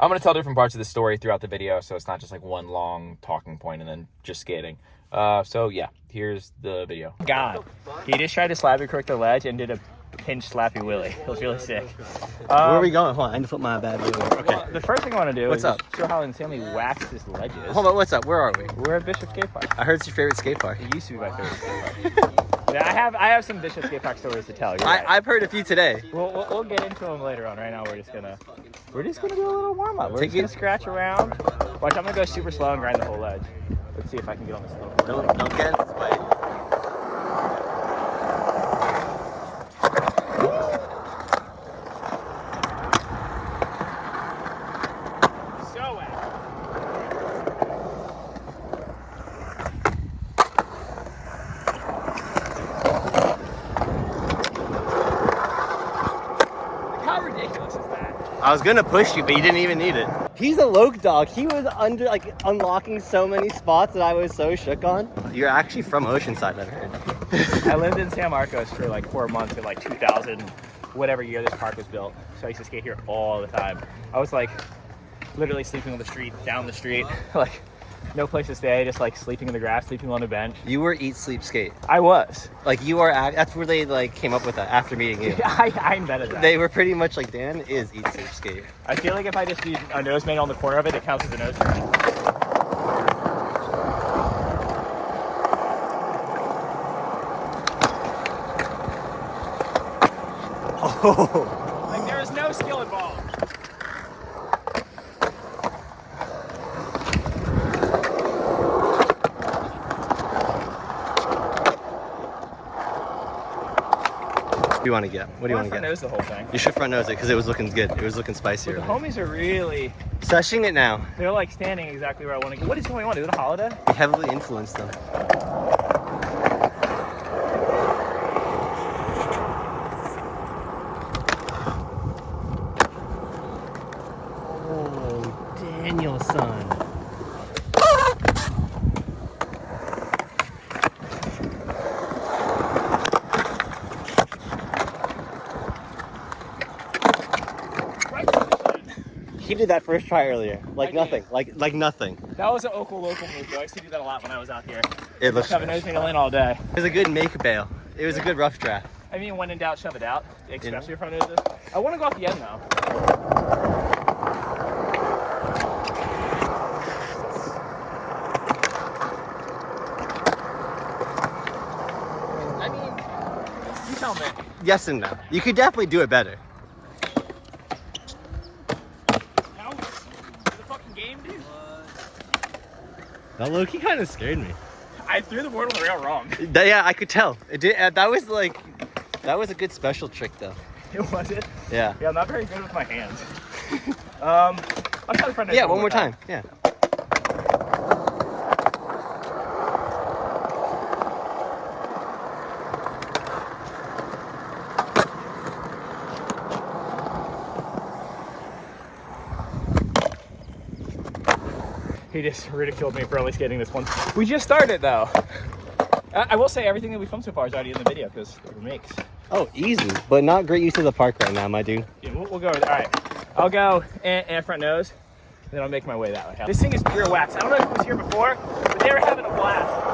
I'm going to tell different parts of the story throughout the video, so it's not just like one long talking point and then just skating. So yeah, here's the video. God, he just tried to slappy crook the ledge and did a pinch slappy willy. It was really sick. Where are we going? Hold on, I need to put my bad video. Okay. Well, the first thing I want to do What's is up? show how insanely waxed this ledge is. Hold on, what's up? Where are we? We're at Bishop Skate Park. I heard it's your favorite skate park. It used to be my favorite skate park. Yeah, I have some Bishop Skate Park stories to tell. You're right. I've heard a few today. We'll get into them later on. Right now, we're just gonna do a little warm up. We're just gonna scratch around. Watch, I'm gonna go super slow and grind the whole ledge. Let's see if I can get on the slope. Don't get in this way. I was gonna push you, but you didn't even need it. He's a Loke dog. He was unlocking so many spots that I was so shook on. You're actually from Oceanside, I've heard. I lived in San Marcos for like 4 months in like 2000, whatever year this park was built. So I used to skate here all the time. I was like literally sleeping on the street, down the street, like no place to stay, just like sleeping in the grass, sleeping on a bench. You were eat, sleep, skate. I was. Like you are, that's where they like came up with that after meeting you. I invented that. They were pretty much like, Dan is eat, sleep, skate. I feel like if I just do a nose main on the corner of it, it counts as a nose turn. Oh. Like there is no skill involved. What do you want to get? What do you want to front get? nose the whole thing. You should front nose it because it was looking good. It was looking spicier. But the homies are really, Sushing it now. they're like standing exactly where I want to go. What is going on? Is it a holiday? We heavily influenced them. Oh, Danielson. He did that first try earlier, like nothing, like nothing. That was an local move, though. I used to do that a lot when I was out here. It looks. Have a nose main in all day. It was a good make bail. It was a good rough draft. I mean, when in doubt, shove it out, especially your front noses. I want to go off the end though. I mean, you tell me. Yes and no. You could definitely do it better. That low-key kind of scared me. I threw the board on the rail wrong. Yeah, I could tell. It did. That was a good special trick though. It was it? Yeah. Yeah, I'm not very good with my hands. I'll try the front nose. Yeah, one more time. Yeah. He just ridiculed me for only skating this one. We just started though. I will say everything that we filmed so far is already in the video because it makes. Oh, easy, but not great use of the park right now, my dude. Yeah, we'll go with it. All right, I'll go and front nose, then I'll make my way that way. This thing is pure wax. I don't know if it was here before, but they were having a blast.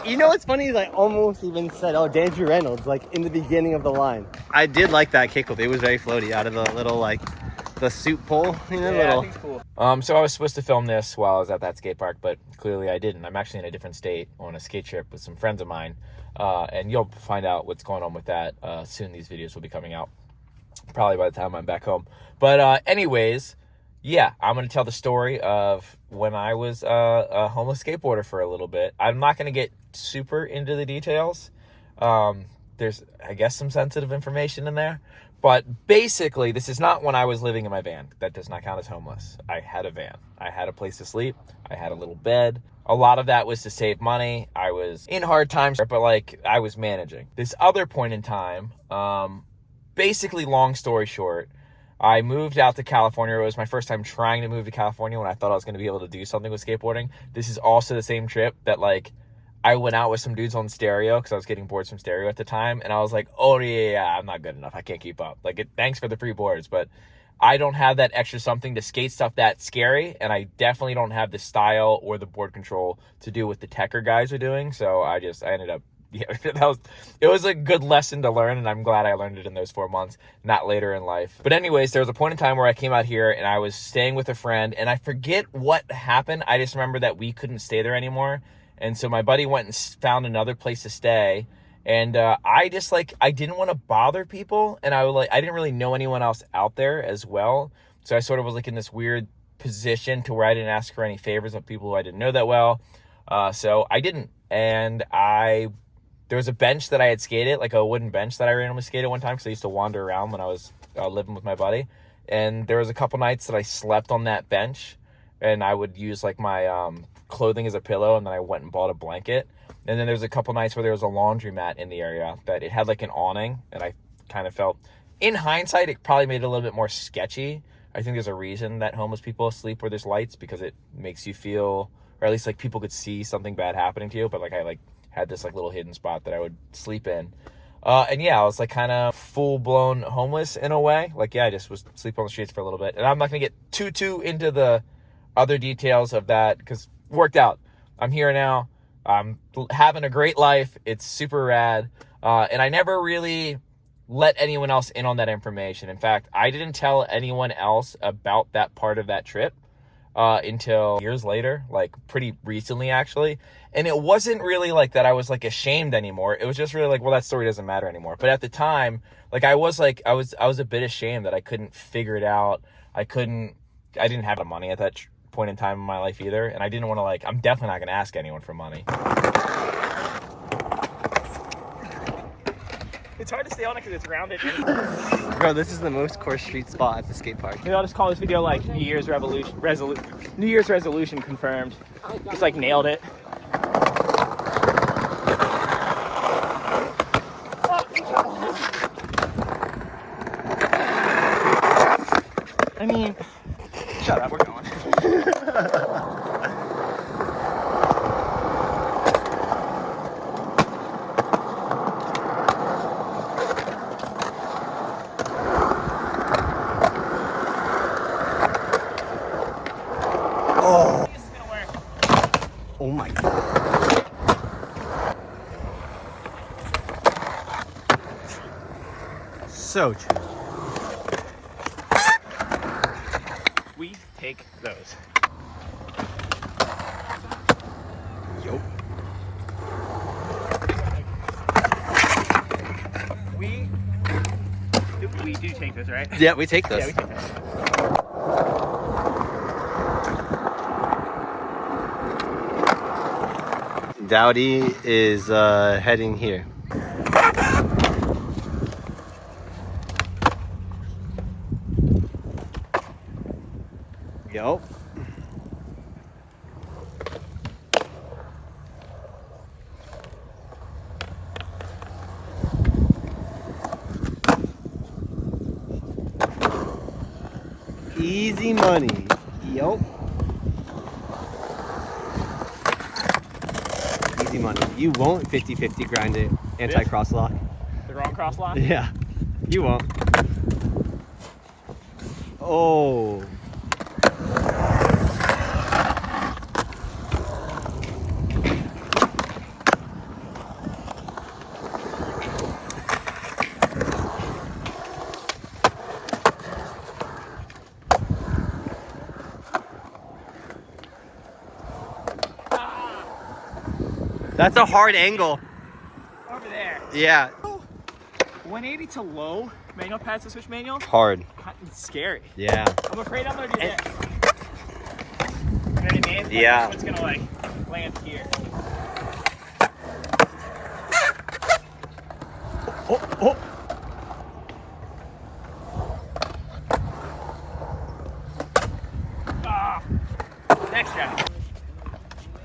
You know what's funny is I almost even said, oh, Andrew Reynolds, like in the beginning of the line. I did like that kickflip. It was very floaty out of the little, like, the suit pole. You know, Yeah, little. I think it's cool. So I was supposed to film this while I was at that skate park, but clearly I didn't. I'm actually in a different state on a skate trip with some friends of mine, and you'll find out what's going on with that soon. These videos will be coming out probably by the time I'm back home. But anyways, yeah, I'm going to tell the story of when I was a homeless skateboarder for a little bit. I'm not going to get super into the details. there's, I guess, some sensitive information in there. But basically, this is not when I was living in my van. That does not count as homeless. I had a van. I had a place to sleep. I had a little bed. A lot of that was to save money. I was in hard times, but like I was managing. This other point in time, basically long story short, I moved out to California. It was my first time trying to move to California when I thought I was going to be able to do something with skateboarding. This is also the same trip that like I went out with some dudes on stereo because I was getting boards from stereo at the time. And I was like, oh, yeah, I'm not good enough. I can't keep up. Like, thanks for the free boards, but I don't have that extra something to skate stuff that scary. And I definitely don't have the style or the board control to do what the Tecker guys are doing. So I ended up, yeah, it was a good lesson to learn. And I'm glad I learned it in those 4 months, not later in life. But anyways, there was a point in time where I came out here and I was staying with a friend and I forget what happened. I just remember that we couldn't stay there anymore. And so my buddy went and found another place to stay. And I didn't want to bother people. And I didn't really know anyone else out there as well. So I sort of was like in this weird position to where I didn't ask for any favors of people who I didn't know that well. So I didn't. And there was a bench that I had skated, like a wooden bench that I randomly skated one time because I used to wander around when I was living with my buddy. And there was a couple nights that I slept on that bench. And I would use like my clothing as a pillow, and then I went and bought a blanket. And then there's a couple nights where there was a laundromat in the area that it had like an awning, and I kind of felt, in hindsight, it probably made it a little bit more sketchy. I think there's a reason that homeless people sleep where there's lights, because it makes you feel, or at least like people could see something bad happening to you. But like I had this like little hidden spot that I would sleep in. And yeah, I was like kind of full-blown homeless in a way. Like, yeah, I just was sleeping on the streets for a little bit. And I'm not going to get too into the other details of that because it worked out. I'm here now. I'm having a great life. It's super rad. And I never really let anyone else in on that information. In fact, I didn't tell anyone else about that part of that trip until years later, like pretty recently actually. And it wasn't really like that I was like ashamed anymore. It was just really like, well, that story doesn't matter anymore. But at the time, like I was a bit ashamed that I couldn't figure it out. I didn't have the money at that point in time in my life either. And I didn't want to I'm definitely not going to ask anyone for money. It's hard to stay on it because it's rounded. Bro, this is the most course street spot at the skate park. Maybe I'll just call this video like New Year's resolution confirmed. Just like nailed it. I mean, shut up, we're going. Oh. This is gonna work. Oh my God. So true. We take those. Yo. We do take those, right? Yeah, we take those. Yeah, we take those. Dowdy is heading here. Yo. Easy money. Yo. Easy money. You won't 50-50 grind it anti-cross lock. The wrong cross lock? Yeah. You won't. Oh. That's a hard angle. Over there. Yeah. 180 to low manual pads to switch manual. Hard. It's scary. Yeah. I'm afraid I'm gonna do that. You know what I mean? Like, Yeah. It's gonna like land here.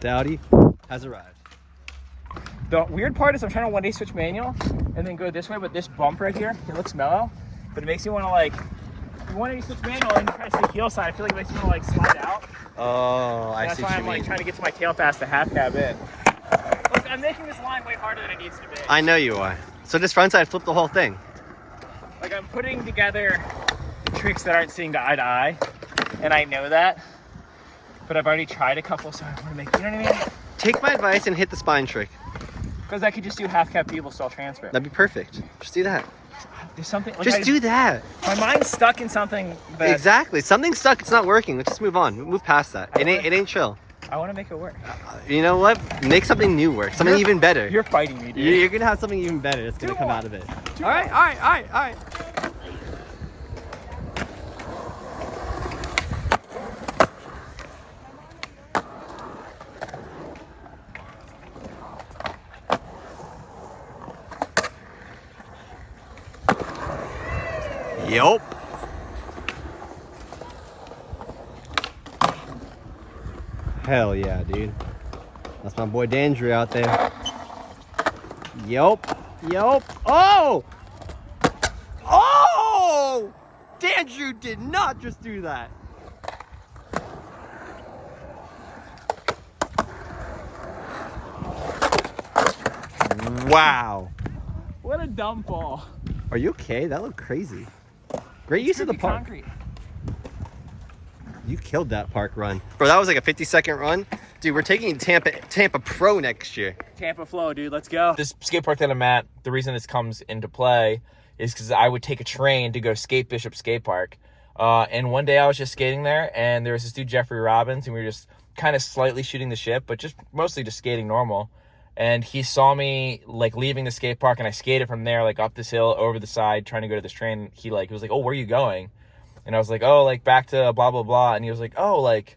the Audi has arrived. The weird part is I'm trying to one-day switch manual and then go this way, but this bump right here, it looks mellow, but it makes me want to like, one-day switch manual and try to stay heel side, I feel like it makes me want to like slide out. Oh, I see what you mean. That's why I'm like trying to get to my tail fast to half cab in. Look, I'm making this line way harder than it needs to be. I know you are. So this front side, flip the whole thing. Like I'm putting together tricks that aren't seeing eye to eye, and I know that, but I've already tried a couple, so I want to make, you know what I mean? Take my advice and hit the spine trick. Because I could just do half cab people stall transfer. That'd be perfect. Just do that. There's something. Like Just do that. My mind's stuck in something that. Exactly. Something's stuck. It's not working. Let's just move on. Move past that. It ain't chill. I want to make it work. You know what? Make something new work. Something even better. You're fighting me, dude. You're gonna have something even better that's gonna come out of it. All right. Yup. Hell yeah, dude. That's my boy Dandrew out there. Yup. Oh! Oh! Dandrew did not just do that. Wow. What a dumb fall. Are you okay? That looked crazy. Great use of the park. Concrete. You killed that park run. Bro, that was like a 50-second run. Dude, we're taking Tampa Pro next year. Tampa Flow, dude. Let's go. This skate park that I'm at, the reason this comes into play is because I would take a train to go skate Bishop Skate Park. And one day I was just skating there, and there was this dude, Jeffrey Robbins, and we were just kind of slightly shooting the shit, but just mostly just skating normal. And he saw me like leaving the skate park, and I skated from there, like up this hill, over the side, trying to go to this train. He was like, "Oh, where are you going?" And I was like, "Oh, like back to blah, blah, blah." And he was like, "Oh, like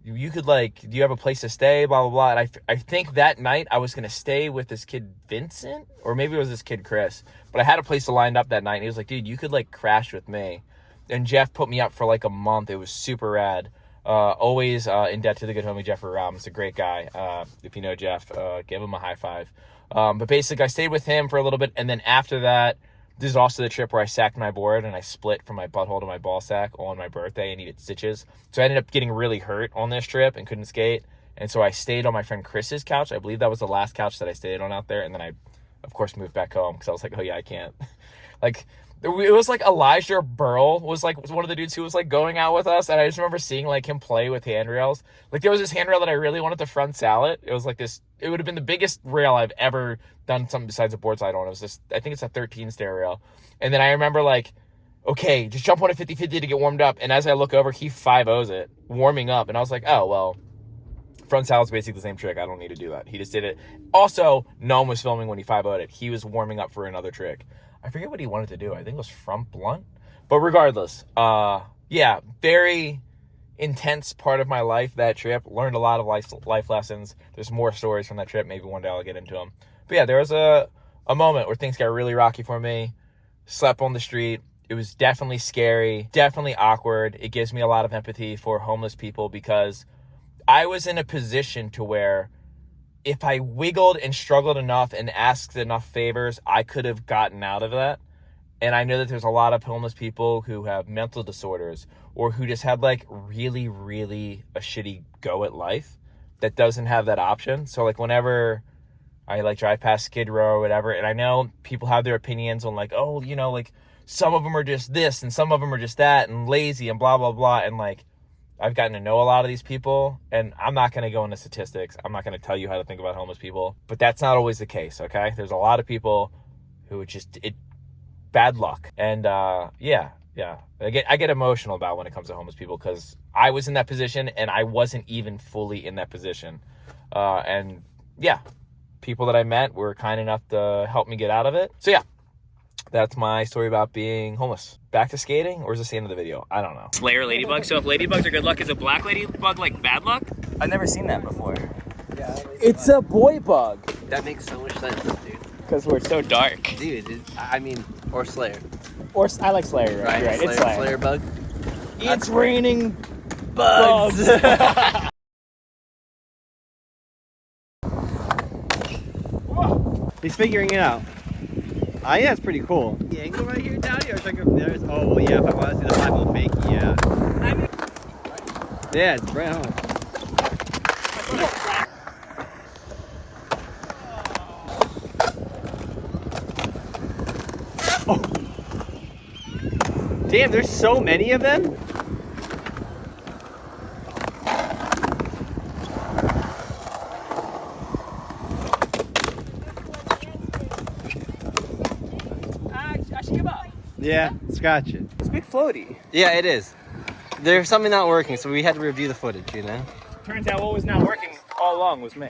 you could like, do you have a place to stay? Blah, blah, blah." And I think that night I was going to stay with this kid, Vincent, or maybe it was this kid, Chris, but I had a place lined up that night. And he was like, "Dude, you could like crash with me." And Jeff put me up for like a month. It was super rad. Always in debt to the good homie Jeffrey Robbins, a great guy. If you know Jeff, give him a high five. But basically, I stayed with him for a little bit, and then after that, this is also the trip where I sacked my board and I split from my butthole to my ball sack on my birthday and needed stitches. So I ended up getting really hurt on this trip and couldn't skate. And so I stayed on my friend Chris's couch. I believe that was the last couch that I stayed on out there. And then I, of course, moved back home because I was like, oh yeah, I can't. Like, it was like Elijah Burl was like one of the dudes who was like going out with us, and I just remember seeing like him play with handrails. Like there was this handrail that I really wanted to front salad. It was like this. It would have been the biggest rail I've ever done something besides a board slide on. It was this. I think it's a 13 stair rail. And then I remember like, okay, just jump on a 50-50 to get warmed up. And as I look over, he 5-0s it, warming up, and I was like, oh well. Front salad's basically the same trick. I don't need to do that. He just did it. Also, no one was filming when he 5-0'd it. He was warming up for another trick. I forget what he wanted to do. I think it was front blunt. But regardless, yeah, very intense part of my life, that trip. Learned a lot of life lessons. There's more stories from that trip. Maybe one day I'll get into them. But yeah, there was a moment where things got really rocky for me. Slept on the street. It was definitely scary, definitely awkward. It gives me a lot of empathy for homeless people because I was in a position to where if I wiggled and struggled enough and asked enough favors, I could have gotten out of that. And I know that there's a lot of homeless people who have mental disorders or who just had like really, really a shitty go at life that doesn't have that option. So like whenever I like drive past Skid Row or whatever, and I know people have their opinions on like, oh, you know, like some of them are just this and some of them are just that and lazy and blah, blah, blah. And like, I've gotten to know a lot of these people, and I'm not going to go into statistics. I'm not going to tell you how to think about homeless people, but that's not always the case, okay? There's a lot of people who bad luck. And yeah, I get emotional about when it comes to homeless people because I was in that position, and I wasn't even fully in that position. And yeah, people that I met were kind enough to help me get out of it. So yeah, that's my story about being homeless. Back to skating, or is this the end of the video? I don't know. Slayer ladybug. So if ladybugs are good luck, is a black ladybug like bad luck? I've never seen that before. Yeah, It's a boy bug. that makes so much sense, dude. Because we're so dark. Dude, I mean, or Slayer. Or I like Slayer, right? Right, It's Slayer, Slayer. Slayer bug. It's raining bugs. He's figuring it out. I think that's pretty cool. The angle right here, Dowdy, or should I go there's? Oh, well, yeah, if I want to see the 5-0 fake, yeah. Yeah, it's right on. Oh. Damn, there's so many of them. I should give up. Yeah, scratch it. It's big floaty. Yeah, it is. There's something not working, so we had to review the footage, you know? Turns out what was not working all along was me.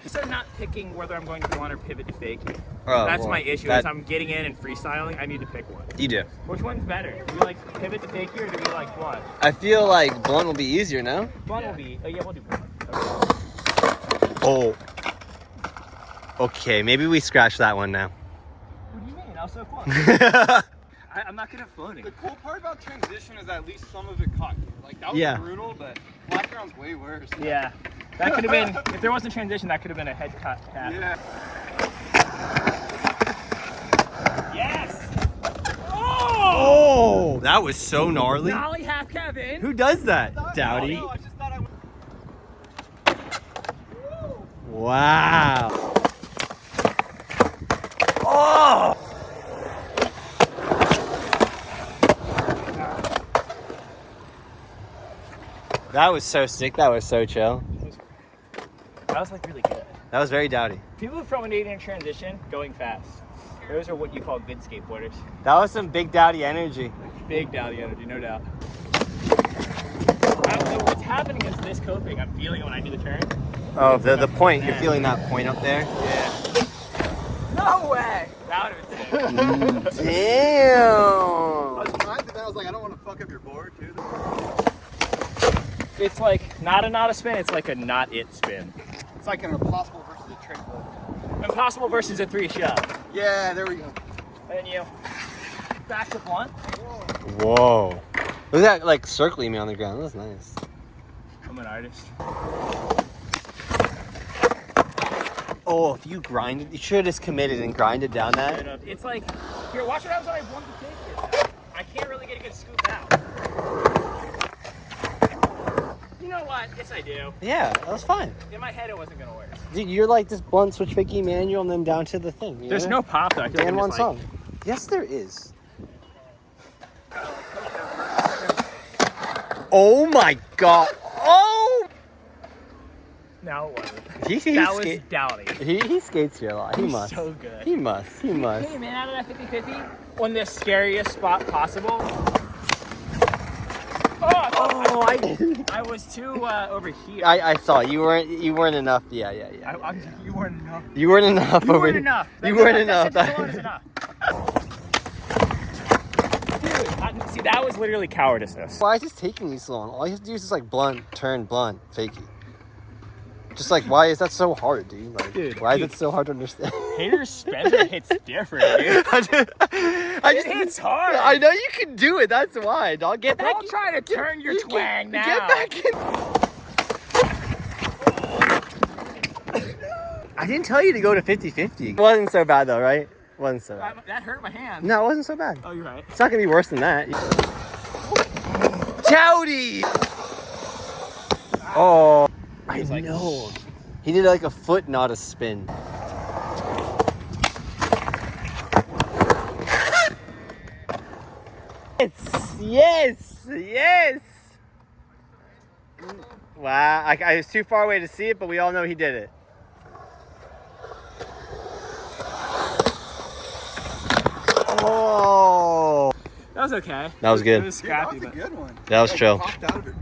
So I'm not picking whether I'm going to blunt or pivot to fake. Oh, That's well, my issue. Is I'm getting in and freestyling. I need to pick one. You do. Which one's better? Do we like pivot to fake or do we like blunt? I feel like blunt will be easier, no? Blunt will be. Oh yeah, we'll do blunt. Okay. Oh. Okay, maybe we scratch that one now. What do you mean? I was so close. I'm not good at floating. The cool part about transition is at least some of it caught you. Like, that was brutal, but flat ground's way worse. Yeah. That could have been, if there wasn't transition, that could have been a head cut tap. Yeah. Yes! Oh, that was so gnarly. Nollie half Kevin. Who does that? Dowdy. No, I just thought I Wow. Oh! That was so sick. That was so chill. That was like really good. That was very Dowdy. People who throw an 8 in transition going fast. Those are what you call good skateboarders. That was some big Dowdy energy. Big Dowdy energy, no doubt. What's happening is this coping. I'm feeling it when I do the turn. Oh, the point. You're feeling that point up there? Yeah. No way! That would have been sick. Damn! I was fine, but then I was like, I don't want to fuck up your board, too. It's like not a spin, it's like a not it spin. It's like an impossible versus a trick flip. Impossible versus a 3 shove. Yeah, there we go. And then you back to blunt. Whoa. Look at that, like, circling me on the ground. That was nice. I'm an artist. Oh, if you grinded, you should have just committed and grinded down that. It's like, here, watch what happens when I blunt the take it. I can't really get a good scoop out. You know what? Yes, I do. Yeah, that was fine. In my head, it wasn't going to work. Dude, you're like this blunt switch fakie manual and then down to the thing. You There's know? no pop, though. I feel like And I'm one just song. Yes, there is. Oh my god. Oh! No, it wasn't. He That was Dowdy. He skates here a lot. He He's must. so good. He must. He must. Hey, man, out of that 50-50, on the scariest spot possible. I was too over here. I saw you weren't enough. Yeah. You weren't enough. You weren't enough You over weren't here. enough. You weren't enough. That alone is enough. Dude, see, that was literally cowardice. Why is this taking you so long? All you have to do is just like blunt, turn, blunt, fakie. Just like, why is that so hard, dude? Like, Dude, why is it so hard to understand? Hater Spencer hits different, dude. It hits hard. I know you can do it. That's why, dog. Get back. Don't try to turn your twang now. Get back in. I didn't tell you to go to 50-50. It wasn't so bad though, right? It wasn't so bad. That hurt my hand. No, it wasn't so bad. Oh, you're right. It's not gonna be worse than that. Chowdy! Oh, I know. He did like a foot, not a spin. Yes! Wow, I was too far away to see it, but we all know he did it. Oh! That was okay. That was good. It was scrappy, That was a good one. That was chill. Popped out of it.